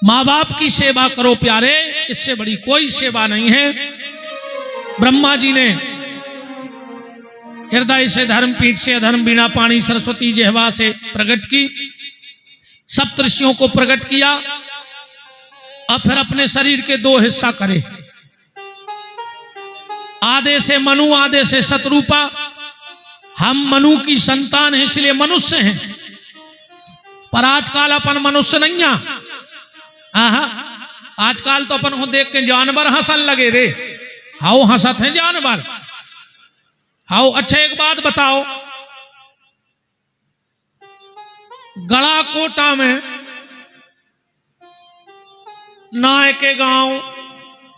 माँ बाप की सेवा करो प्यारे, इससे बड़ी कोई सेवा नहीं है। ब्रह्मा जी ने हृदय से धर्म, पीठ से अधर्म, बीणा पाणी सरस्वती जिह्वा से प्रकट की, सप्तऋषियों को प्रकट किया और फिर अपने शरीर के दो हिस्सा करे, आधे से मनु, आधे से शत्रुपा। हम मनु की संतान हैं इसलिए मनुष्य हैं, पर आजकल अपन मनुष्य नहीं है। आजकल तो अपन को देख के जानवर हंसन लगे रे। हाउ हंसत हैं जानवर। हाउ अच्छा एक बात बताओ, गड़ा कोटा में नाय के गांव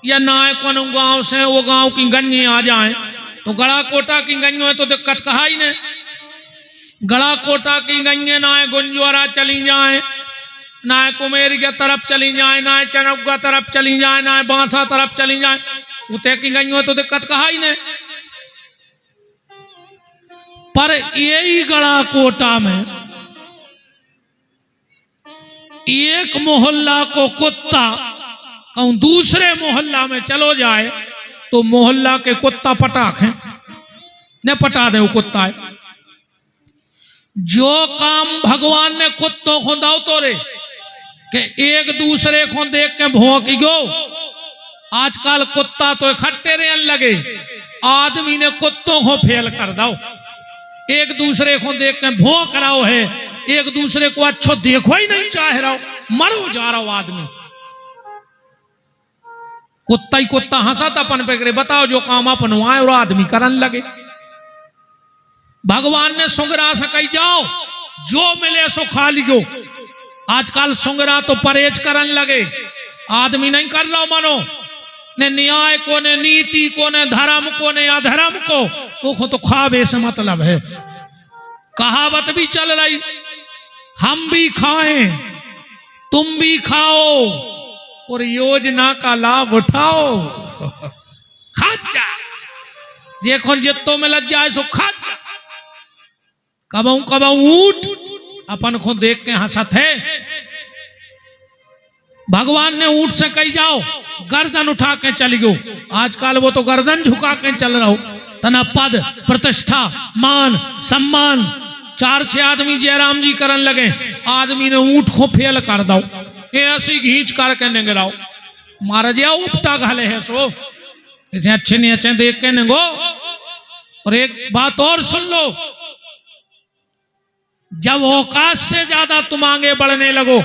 या नाय कोनो गांव से वो गांव की गन्नी आ जाए तो गड़ा कोटा की गन्नियों है तो दिक्कत कहा ही नहीं। गड़ा कोटा की गन्ने नाय गुंजवारा चली जाए, नाय कुमेर के तरफ चली जाए, नाय चनौगा तरफ चली जाए, नाय बांसा तरफ चली जाए, उते की गन्नियों तो दिक्कत कहा ही नहीं। पर यही गड़ा कोटा में एक मोहल्ला को कुत्ता कहूं दूसरे मोहल्ला में चलो जाए तो मोहल्ला के कुत्ता पटाख हैं, न पटा दे वो कुत्ता है। जो काम भगवान ने कुत्तों को दाव तो रे कि एक दूसरे को देख के भौंकी गो। आजकल कुत्ता तो इकट्ठे रहने लगे, आदमी ने कुत्तों को फेल कर दो। एक दूसरे को देख के भौंक रहा है, एक दूसरे को अच्छो देखो ही नहीं चाह रहा, मरो जा रहा हो आदमी। कुत्ता ही कुत्ता हंसत अपन पे करे, बताओ जो काम अपन आए और आदमी करन लगे। भगवान ने सुंगरा से कही जाओ जो मिले सो खा लियो। आजकल सुंगरा तो परहेज करन लगे, आदमी नहीं कर रहा मानो, ने न्याय को, ने नीति को, ने धर्म को, ने अधर्म को तो खावे से मतलब है। कहावत भी चल रही, हम भी खाएं तुम भी खाओ और योजना का लाभ उठाओ। खाचा जे कौन जितो में लग जाए सो खाचा। कबऊ कबऊ ऊंट अपन को देख के हंसत है। भगवान ने ऊंट से कही जाओ गर्दन उठा के चली गो। आजकल वो तो गर्दन झुका के चल रहा हो। तना पद प्रतिष्ठा मान सम्मान चार छह आदमी जयराम जी करन लगे, आदमी ने ऊंट को फेल कर दो, ऐसी घींच करके निगराओ मारा जा उपटा घाले है सो इसे अच्छे नहीं अच्छे देख के निगो। और एक बात और सुन लो, जब औकात से ज्यादा तुम आगे बढ़ने लगो,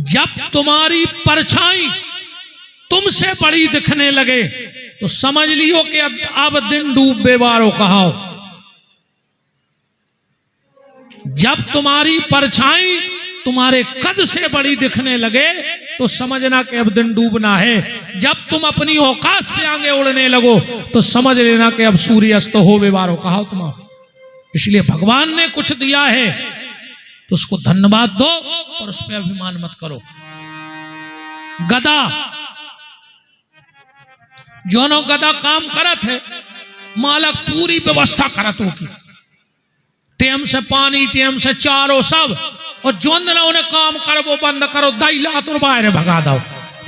जब तुम्हारी परछाई तुमसे बड़ी दिखने लगे तो समझ लियो कि अब दिन डूबे बारो कहाओ। जब तुम्हारी परछाई तुम्हारे कद से बड़ी दिखने लगे तो समझना कि अब दिन डूबना है। जब तुम अपनी औकात से आगे उड़ने लगो तो समझ लेना कि अब सूर्य अस्त हो बेवारो कहा तुम। इसलिए भगवान ने कुछ दिया है तो उसको धन्यवाद दो और उस पर अभिमान मत करो। गदा जोनो गदा काम करत है, मालक पूरी व्यवस्था करत होगी, टेम से पानी टेम से चारो सब, और जोन ना उन्हें काम करो वो बंद करो, दाइला तो बाहर भगा दो।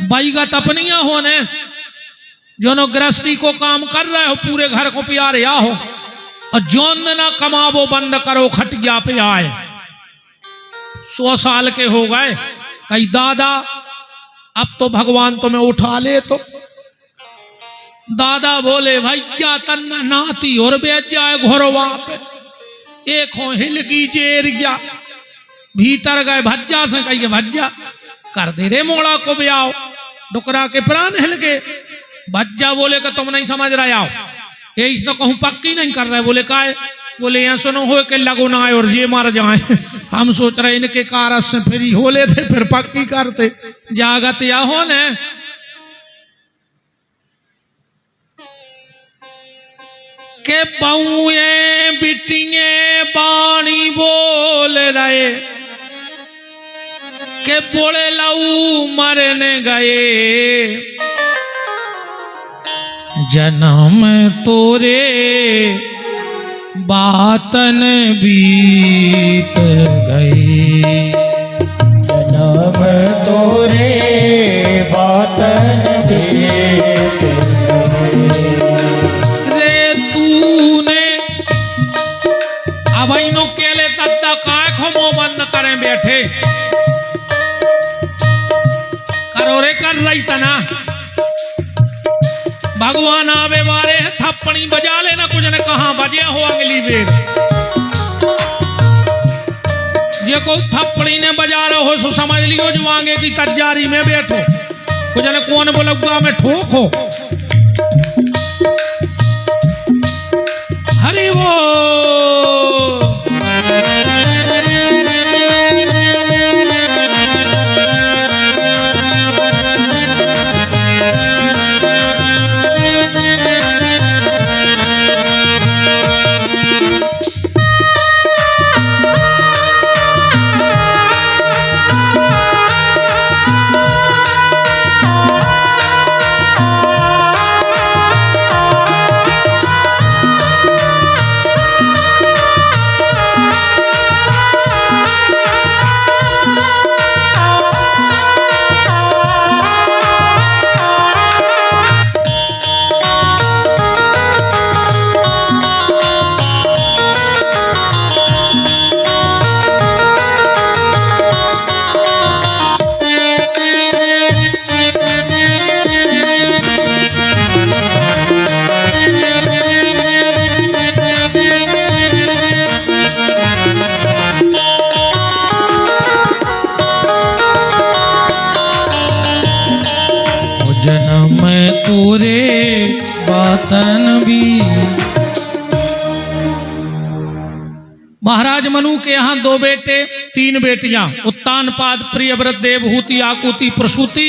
बैगत अपनिया होने जोनो गृहस्थी को काम कर रहे हो पूरे घर को प्यारे आ हो, और जोन ना कमावो बंद करो खटिया पे आए। 100 साल के हो गए, कई दादा अब तो भगवान तुम्हें उठा ले। तो दादा बोले भैया तन्ना नाती और बेच जाए घोरवा पे, एक हो हिलगी जेर गया भीतर गए भज्जा से कहिए भज्जा कर दे रे मोड़ा को ब्याओ, डुकरा के प्राण हिल गए। भज्जा बोले कि तुम नहीं समझ रहे आओ, ये इसने कहूं पक्की नहीं कर रहे। बोले का है? बोले यहाँ सुनो हो के लगो ना आए और ये मर जाए। हम सोच रहे इनके कारस से फिर हो लेते फिर पक्की करते। जागत या हो ने के बहुए बिटिए बाणी बोल रहे के बोले लऊ मरने गए, जन्म तोरे बातन बीत गई, जन्म बैठे करोरे कर रही तना भगवान आवे मारे थप्पड़ी बजा लेना कुछ ने कहा बजे हो अगली बेर ये को थप्पड़ी ने बजा रहे हो सो समझ लियो जो आगे की तजारी में बैठो कुछ ने कौन बोलूगा में ठोक हो हरि वो जन्म तोरे बातन भी। महाराज मनु के यहाँ 2 बेटे 3 बेटियां, उत्तानपाद, प्रियव्रत, देवहूति, आकुति, प्रसूति।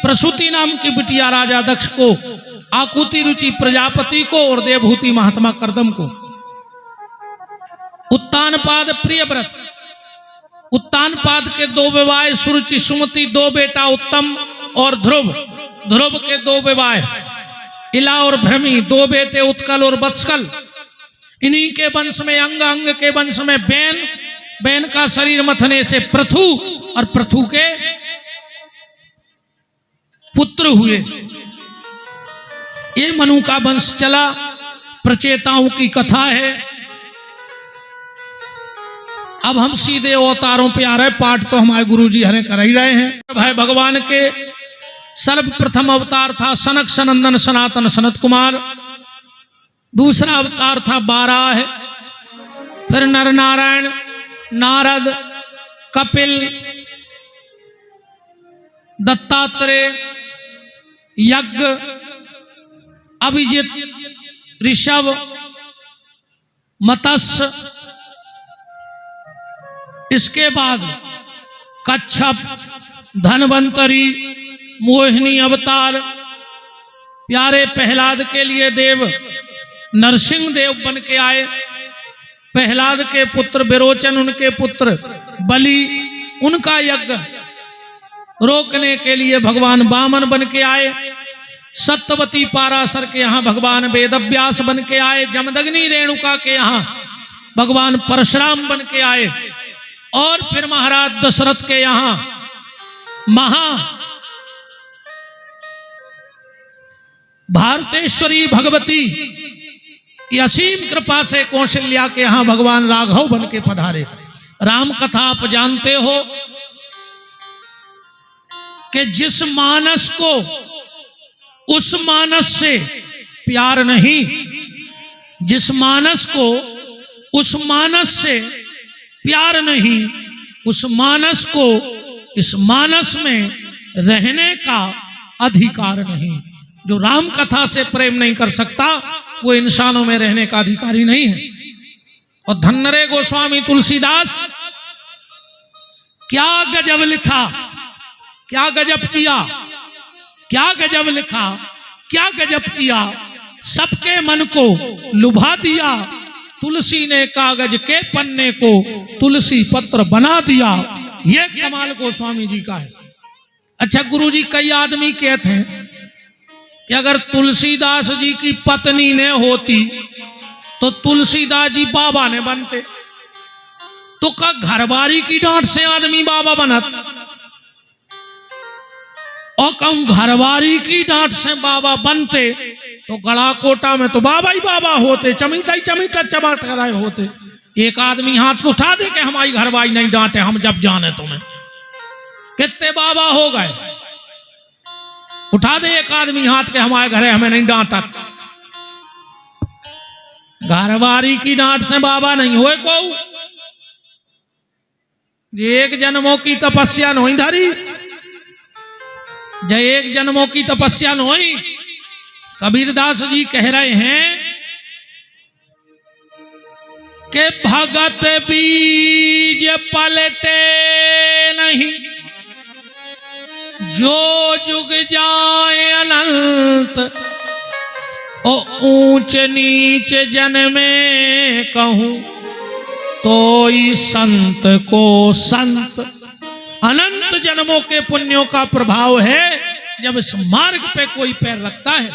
प्रसूति नाम की बिटिया राजा दक्ष को, आकुति रुचि प्रजापति को और देवहूति महात्मा कर्दम को। उत्तानपाद प्रियव्रत, उत्तानपाद के 2 विवाह, सुरुचि सुमति 2 बेटा उत्तम और ध्रुव। ध्रुव के 2 विवाह, इला और भ्रमी 2 बेटे उत्कल और वत्सल। इन्हीं के वंश में अंग, अंग के वंश में बैन, बैन का शरीर मथने से पृथु और पृथु के पुत्र हुए। ये मनु का वंश चला। प्रचेताओं की कथा है। अब हम सीधे अवतारों पे आ रहे। पाठ तो हमारे गुरुजी हरे कर ही रहे हैं। भाई भगवान के सर्वप्रथम अवतार था सनक सनंदन सनातन सनत कुमार। दूसरा अवतार था बाराह, फिर नर नारायण, नारद, कपिल, दत्तात्रेय, यज्ञ, अभिजित, ऋषभ, मत्स्य। इसके बाद कच्छप, धनवंतरी, मोहिनी अवतार। प्यारे प्रहलाद के लिए देव नरसिंह देव बन के आए। प्रहलाद के पुत्र विरोचन, उनके पुत्र बलि, उनका यज्ञ रोकने के लिए भगवान वामन बन के आए। सत्यवती पाराशर के यहाँ भगवान वेदव्यास बन के आए। जमदग्नि रेणुका के यहाँ भगवान परशुराम बन के आए। और फिर महाराज दशरथ के यहाँ भारतेश्वरी भगवती की असीम कृपा से कौशल्या के यहां भगवान राघव बन के पधारे। राम कथा आप जानते हो कि जिस मानस को उस मानस से प्यार नहीं, जिस मानस को उस मानस से प्यार नहीं, उस मानस को इस मानस में रहने का अधिकार नहीं। जो राम कथा से प्रेम नहीं कर सकता वो इंसानों में रहने का अधिकारी नहीं है। और धन्नरे गोस्वामी तुलसीदास क्या गजब लिखा, क्या गजब किया, क्या गजब लिखा, क्या गजब किया। सबके मन को लुभा दिया। तुलसी ने कागज के पन्ने को तुलसी पत्र बना दिया। यह कमाल गोस्वामी जी का है। अच्छा गुरुजी, कई आदमी कहते हैं कि अगर तुलसीदास जी की पत्नी ने होती तो तुलसीदास जी बाबा ने बनते। तो का घरवारी की डांट से आदमी बाबा बनत, और कहूं घरवारी की डांट से बाबा बनते तो गड़ा कोटा में तो बाबा ही बाबा होते, चमीटा ही चमीटा चमाट कराए होते। एक आदमी हाथ उठा दे के हमारी घरवाली नहीं डांटे, हम जब जाने तुम्हें। कितने बाबा हो गए, उठा दे एक आदमी हाथ के हमारे घरे हमें नहीं डांटा। घरवारी की डांट से बाबा नहीं हुए को। एक जन्मों की तपस्या नहीं धरी, जय एक जन्मों की तपस्या नहीं। कबीरदास जी कह रहे हैं कि भगत बीज पलटे नहीं, जो जुग जाए अनंत। ओ ऊंच नीच जन्मे कहूं तो संत को संत। अनंत जन्मों के पुण्यों का प्रभाव है जब इस मार्ग पे कोई पैर रखता है